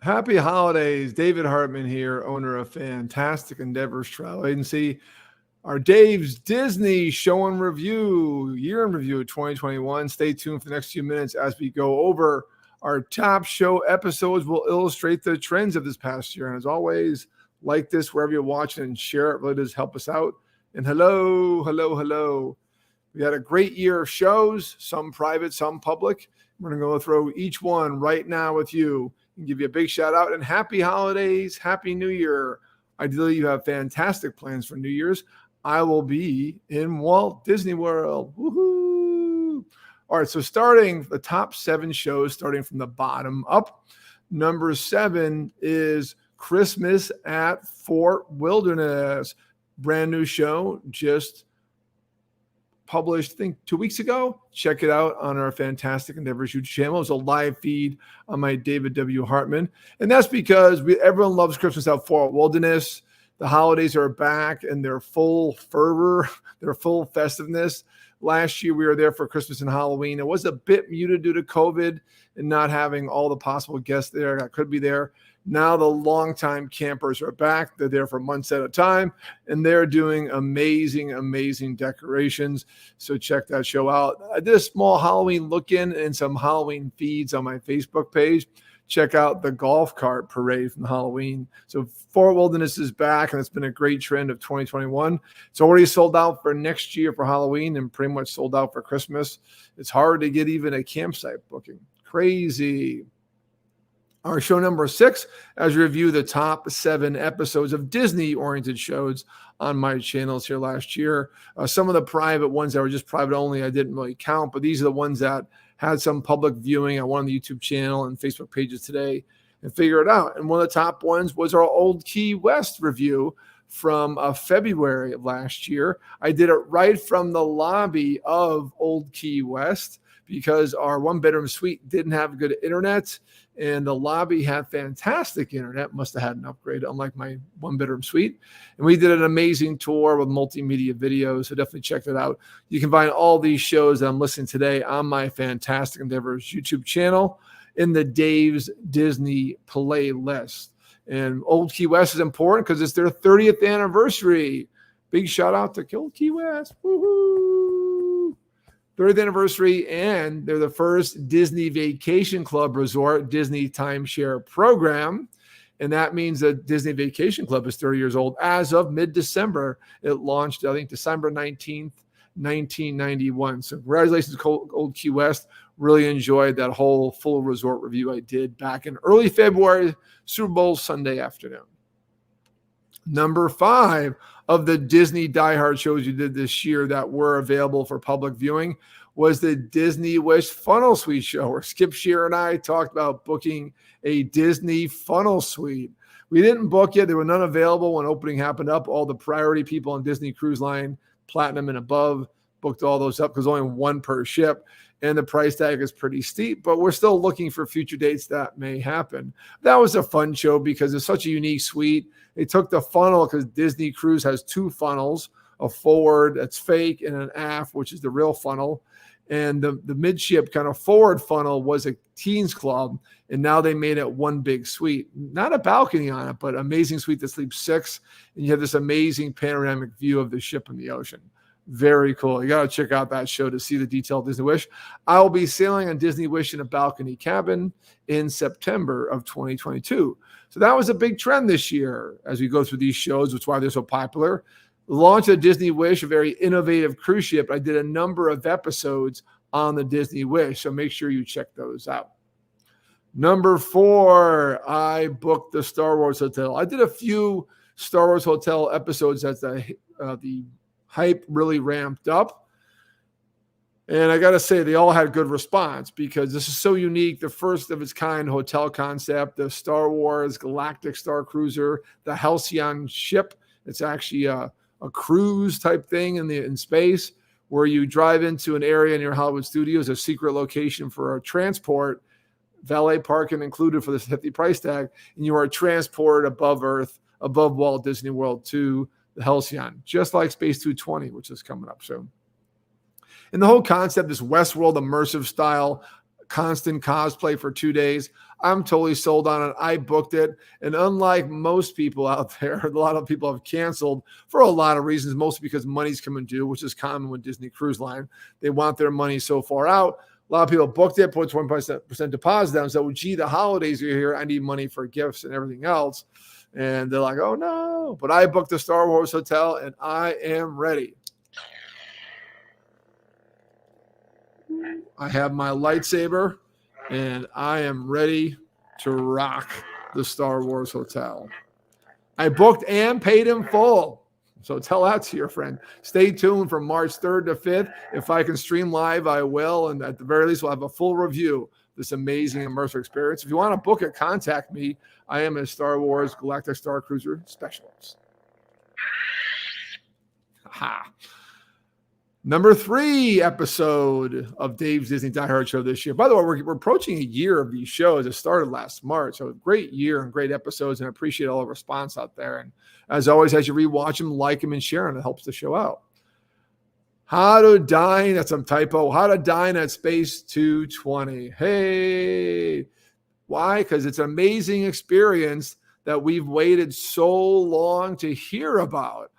Happy holidays. David Hartman here, owner of Fantastic Endeavors Travel Agency. Our Dave's Disney Show and Review, year in review of 2021. Stay tuned for the next few minutes as we go over our top show episodes. Will illustrate the trends of this past year. And as always, like this wherever you're watching and share it. It really does help us out. And hello. We had a great year of shows, some private, some public. We're going to go through each one right now with you and give you a big shout out and happy holidays, happy New Year. Ideally, you have fantastic plans for New Year's. I will be in Walt Disney World. Woohoo! All right, so starting the top 7 shows, starting from the bottom up. Number 7 is Christmas at Fort Wilderness. Brand new show, just published, I think 2 weeks ago. Check it out on our Fantastic Endeavors YouTube channel. It's a live feed on my David W. Hartman. And that's because everyone loves Christmas at Fort Wilderness. The holidays are back and they're full fervor, they're full festiveness. Last year we were there for Christmas and Halloween. It was a bit muted due to COVID and not having all the possible guests there that could be there. Now the longtime campers are back. They're there for months at a time, and they're doing amazing decorations. So check that show out. I did a small Halloween look-in and some Halloween feeds on my Facebook page. Check out the golf cart parade from Halloween. So Fort Wilderness is back, and it's been a great trend of 2021. It's already sold out for next year for Halloween and pretty much sold out for Christmas. It's hard to get even a campsite booking. Crazy. Our show number 6, as we review the top 7 episodes of Disney-oriented shows on my channels here last year. Some of the private ones that were just private only, I didn't really count, but these are the ones that had some public viewing. I went on the YouTube channel and Facebook pages today and figure it out. And one of the top ones was our Old Key West review from February of last year. I did it right from the lobby of Old Key West because our 1-bedroom suite didn't have good internet. And the lobby had fantastic internet, must have had an upgrade, unlike my 1-bedroom suite. And we did an amazing tour with multimedia videos, so definitely check that out. You can find all these shows that I'm listening today on my Fantastic Endeavors YouTube channel in the Dave's Disney playlist. And Old Key West is important because it's their 30th anniversary. Big shout out to Old Key West. Woohoo! 30th anniversary, and they're the first Disney Vacation Club resort, Disney timeshare program. And that means that Disney Vacation Club is 30 years old as of mid-December. It launched, I think, December 19th, 1991. So congratulations, Old Key West. Really enjoyed that whole full resort review I did back in early February, Super Bowl Sunday afternoon. Number 5 of the Disney Diehard shows you did this year that were available for public viewing was the Disney Wish Funnel Suite show, where Skip Shear and I talked about booking a Disney funnel suite. We didn't book yet. There were none available when opening happened up. All the priority people on Disney Cruise Line, Platinum and above, booked all those up because only one per ship. And the price tag is pretty steep, but we're still looking for future dates that may happen. That was a fun show because it's such a unique suite. They took the funnel because Disney Cruise has 2 funnels, a forward that's fake and an aft, which is the real funnel. And the midship kind of forward funnel was a teens club, and now they made it one big suite. Not a balcony on it, but amazing suite that sleeps 6, and you have this amazing panoramic view of the ship in the ocean. Very cool. You got to check out that show to see the detailed Disney Wish. I will be sailing on Disney Wish in a balcony cabin in September of 2022. So that was a big trend this year as we go through these shows, which is why they're so popular. The launch of Disney Wish, a very innovative cruise ship. I did a number of episodes on the Disney Wish, so make sure you check those out. Number 4, I booked the Star Wars Hotel. I did a few Star Wars Hotel episodes as the hype really ramped up. And I got to say, they all had good response because this is so unique. The first of its kind hotel concept, the Star Wars Galactic Star Cruiser, the Halcyon ship. It's actually a cruise type thing in space where you drive into an area near Hollywood Studios, a secret location for a transport, valet parking included for this hefty price tag, and you are transported above Earth, above Walt Disney World to the Halcyon, just like Space 220, which is coming up soon. And the whole concept is Westworld immersive style constant cosplay for 2 days. I'm totally sold on it. I booked it. And unlike most people out there, a lot of people have canceled for a lot of reasons, mostly because money's coming due, which is common with Disney Cruise Line. They want their money so far out. A lot of people booked it, put 20% deposit down. So, gee, the holidays are here. I need money for gifts and everything else. And they're like, oh, no. But I booked the Star Wars hotel, and I am ready. I have my lightsaber, and I am ready to rock the Star Wars hotel. I booked and paid in full. So tell that to your friend. Stay tuned from March 3rd to 5th. If I can stream live, I will. And at the very least, we'll have a full review of this amazing immersive experience. If you want to book it, contact me. I am a Star Wars Galactic Star Cruiser specialist. Ha. Number 3 episode of Dave's Disney Die Hard show this year. By the way, we're approaching a year of these shows. It started last March. So a great year and great episodes, and I appreciate all the response out there. And as always, as you rewatch them, like them and share them. It helps the show out. How to Dine, that's some typo. How to Dine at Space 220. Hey, why? Because it's an amazing experience that we've waited so long to hear about.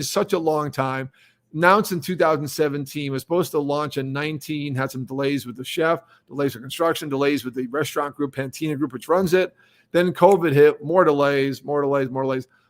Such a long time. Announced in 2017, was supposed to launch in 19, had some delays with the chef, delays with construction, delays with the restaurant group, Pantina Group, which runs it. Then COVID hit, more delays.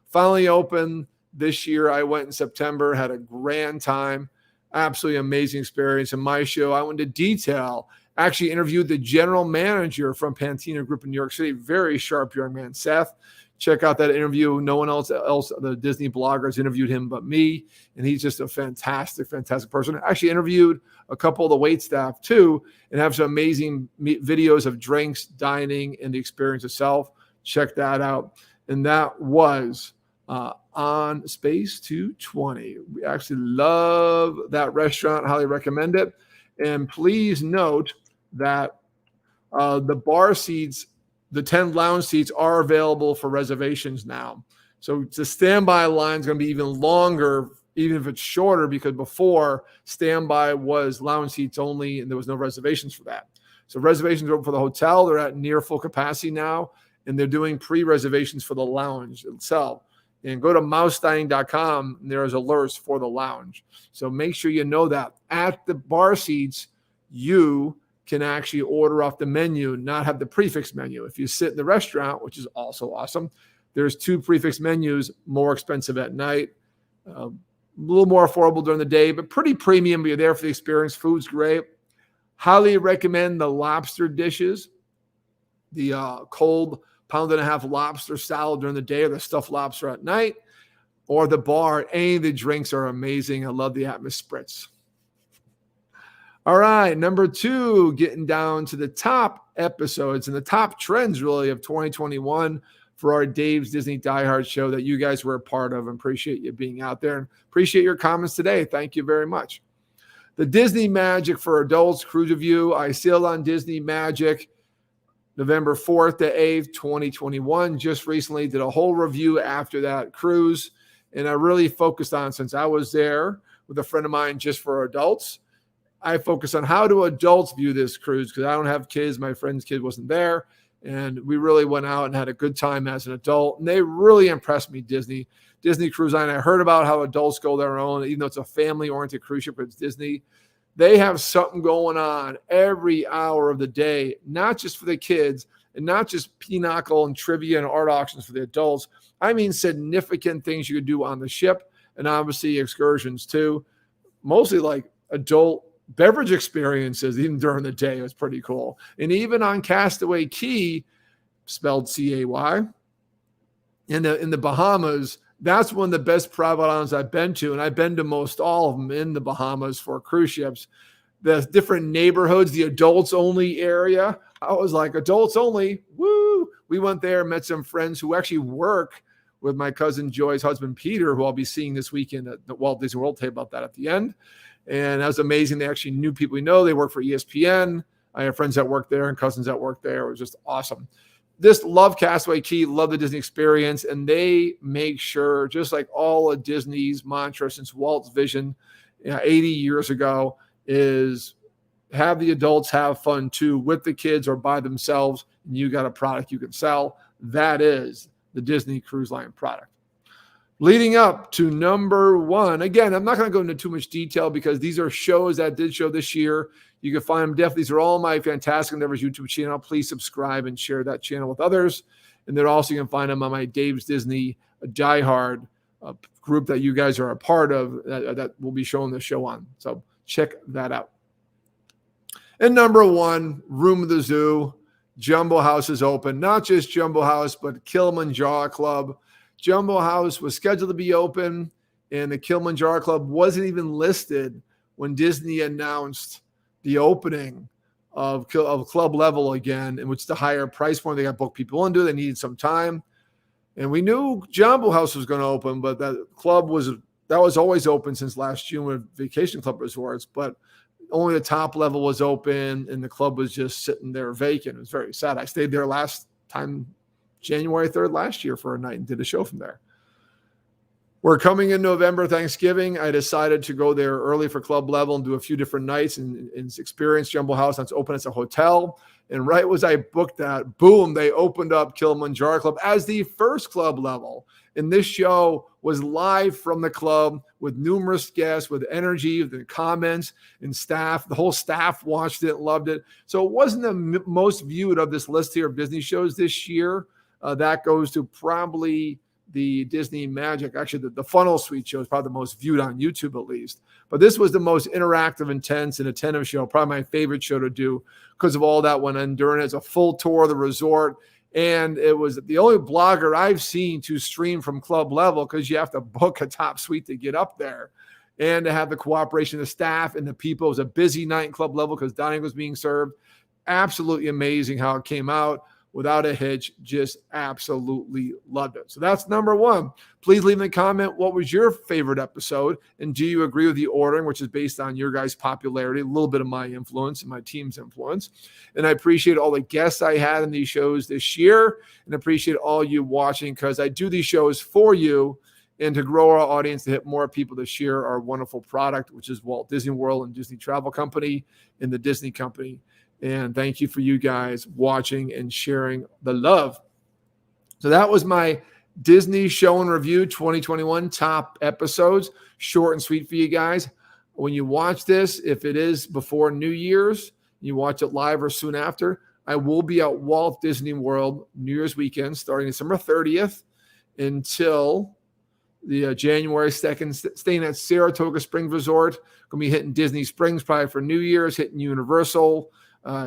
Finally open this year. I went in September, had a grand time, absolutely amazing experience. In my show, I went into detail, actually interviewed the general manager from Pantina Group in New York City, very sharp young man, Seth. Check out that interview. No one else, the Disney bloggers interviewed him but me, and he's just a fantastic person. I actually interviewed a couple of the wait staff too, and have some amazing videos of drinks, dining, and the experience itself. Check that out. And that was on Space 220. We actually love that restaurant. Highly recommend it. And please note that the bar seats, the 10 lounge seats, are available for reservations now. So the standby line is going to be even longer, even if it's shorter, because before standby was lounge seats only and there was no reservations for that. So reservations are open for the hotel. They're at near full capacity now, and they're doing pre-reservations for the lounge itself. And go to mousedining.com, and there's alerts for the lounge. So make sure you know that. At the bar seats, you can actually order off the menu, not have the prefix menu. If you sit in the restaurant, which is also awesome, there's 2 prefix menus, more expensive at night, a little more affordable during the day, but pretty premium. But you're there for the experience. Food's great. Highly recommend the lobster dishes, the cold pound-and-a-half lobster salad during the day, or the stuffed lobster at night, or the bar. Any of the drinks are amazing. I love the Atmos Spritz. All right, number 2, getting down to the top episodes and the top trends, really, of 2021 for our Dave's Disney Die Hard show that you guys were a part of. And appreciate you being out there, and appreciate your comments today. Thank you very much. The Disney Magic for Adults cruise review. I sailed on Disney Magic November 4th to 8th, 2021. Just recently did a whole review after that cruise, and I really focused on, since I was there with a friend of mine just for adults, I focus on how do adults view this cruise, because I don't have kids. My friend's kid wasn't there. And we really went out and had a good time as an adult. And they really impressed me, Disney Cruise Line. I heard about how adults go their own, even though it's a family-oriented cruise ship, but it's Disney. They have something going on every hour of the day, not just for the kids and not just pinochle and trivia and art auctions for the adults. I mean, significant things you could do on the ship, and obviously excursions too. Mostly like adult beverage experiences, even during the day. It was pretty cool. And even on Castaway Cay, spelled C-A-Y, in the Bahamas, that's one of the best private islands I've been to. And I've been to most all of them in the Bahamas for cruise ships. The different neighborhoods, the adults only area. I was like, adults only, woo. We went there, met some friends who actually work with my cousin Joy's husband, Peter, who I'll be seeing this weekend at the Walt Disney World. Tell you about that at the end. And that was amazing. They actually knew people we know. They work for ESPN. I have friends that work there and cousins that work there. It was just awesome. Just love Castaway Cay, love the Disney experience. And they make sure, just like all of Disney's mantra since Walt's vision 80 years ago, is have the adults have fun too with the kids or by themselves, and you got a product you can sell. That is the Disney Cruise Line product. Leading up to number one, again, I'm not going to go into too much detail because these are shows that did show this year. You can find them definitely. These are all my Fantastic Endeavors YouTube channel. Please subscribe and share that channel with others. And then also you can find them on my Dave's Disney Diehard group that you guys are a part of that will be showing the show on. So check that out. And number one, Room of the Zoo. Jumbo House is open. Not just Jumbo House, but Kilimanjaro Club. Jumbo House was scheduled to be open, and the Kilimanjaro Club wasn't even listed when Disney announced the opening of club level again, in which the higher price point they got booked people into. They needed some time. And we knew Jumbo House was going to open, but that was always open since last June with Vacation Club Resorts, but only the top level was open, and the club was just sitting there vacant. It was very sad. I stayed there last time, January 3rd last year for a night and did a show from there. We're coming in November, Thanksgiving. I decided to go there early for club level and do a few different nights and experience Jumbo House. That's open as a hotel. And right as I booked that, boom, they opened up Kilimanjaro Club as the first club level. And this show was live from the club with numerous guests, with energy, with the comments and staff. The whole staff watched it, loved it. So it wasn't the most viewed of this list here of Disney shows this year. That goes to probably the Disney Magic. Actually, the Funnel Suite show is probably the most viewed on YouTube at least. But this was the most interactive, intense, and attentive show. Probably my favorite show to do because of all that went on during it. It's a full tour of the resort. And it was the only blogger I've seen to stream from club level because you have to book a top suite to get up there. And to have the cooperation of the staff and the people. It was a busy night in club level because dining was being served. Absolutely amazing how it came out. Without a hitch, just absolutely loved it. So that's number one. Please leave in the comment what was your favorite episode, and do you agree with the ordering, which is based on your guys' popularity, a little bit of my influence and my team's influence. And I appreciate all the guests I had in these shows this year, and appreciate all you watching because I do these shows for you and to grow our audience, to hit more people to share our wonderful product, which is Walt Disney World and Disney Travel Company and the Disney Company. And thank you for you guys watching and sharing the love. So that was my Disney Show and Review 2021 top episodes. Short and sweet for you guys. When you watch this, if it is before New Year's, you watch it live or soon after, I will be at Walt Disney World New Year's weekend starting December 30th until the January 2nd, staying at Saratoga Springs Resort. Going to be hitting Disney Springs probably for New Year's, hitting Universal,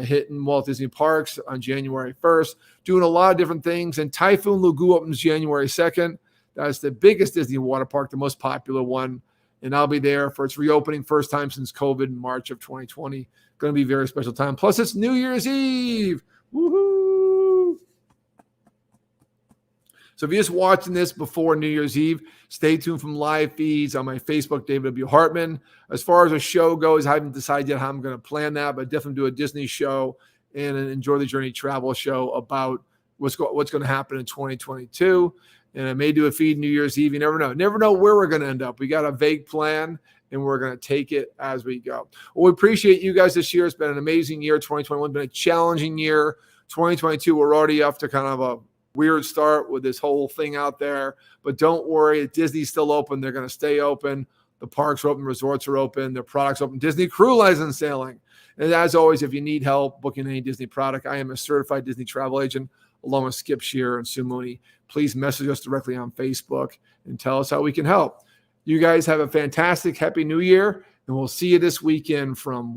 hitting Walt Disney Parks on January 1st, doing a lot of different things. And Typhoon Lagoon opens January 2nd. That's the biggest Disney water park, the most popular one. And I'll be there for its reopening, first time since COVID in March of 2020. Going to be a very special time. Plus, it's New Year's Eve. Woohoo! So if you're just watching this before New Year's Eve, stay tuned from live feeds on my Facebook, David W. Hartman. As far as a show goes, I haven't decided yet how I'm going to plan that, but definitely do a Disney show and an Enjoy the Journey travel show about what's going to happen in 2022. And I may do a feed New Year's Eve. You never know. Never know where we're going to end up. We got a vague plan, and we're going to take it as we go. Well, we appreciate you guys this year. It's been an amazing year. 2021 has been a challenging year. 2022, we're already off to kind of a weird start with this whole thing out there. But don't worry. Disney's still open. They're going to stay open. The parks are open. Resorts are open. Their products open. Disney Cruise Line sailing. And as always, if you need help booking any Disney product, I am a certified Disney travel agent, along with Skip Shear and Sue Mooney. Please message us directly on Facebook and tell us how we can help. You guys have a fantastic, happy new year, and we'll see you this weekend from